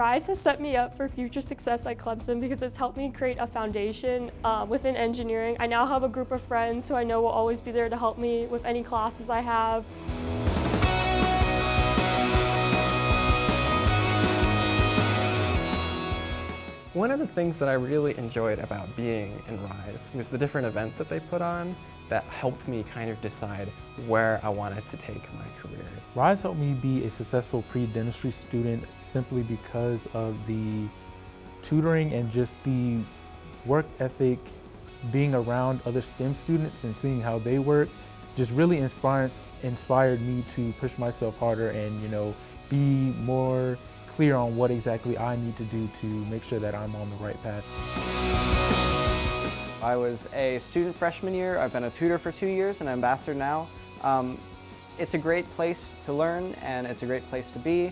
RISE has set me up for future success at Clemson because it's helped me create a foundation within engineering. I now have a group of friends who I know will always be there to help me with any classes I have. One of the things that I really enjoyed about being in RISE was the different events that they put on that helped me kind of decide where I wanted to take my career. RISE helped me be a successful pre-dentistry student simply because of the tutoring and just the work ethic, being around other STEM students and seeing how they work just really inspired me to push myself harder and, be more clear on what exactly I need to do to make sure that I'm on the right path. I was a student freshman year. I've been a tutor for 2 years and an ambassador now. It's a great place to learn and it's a great place to be.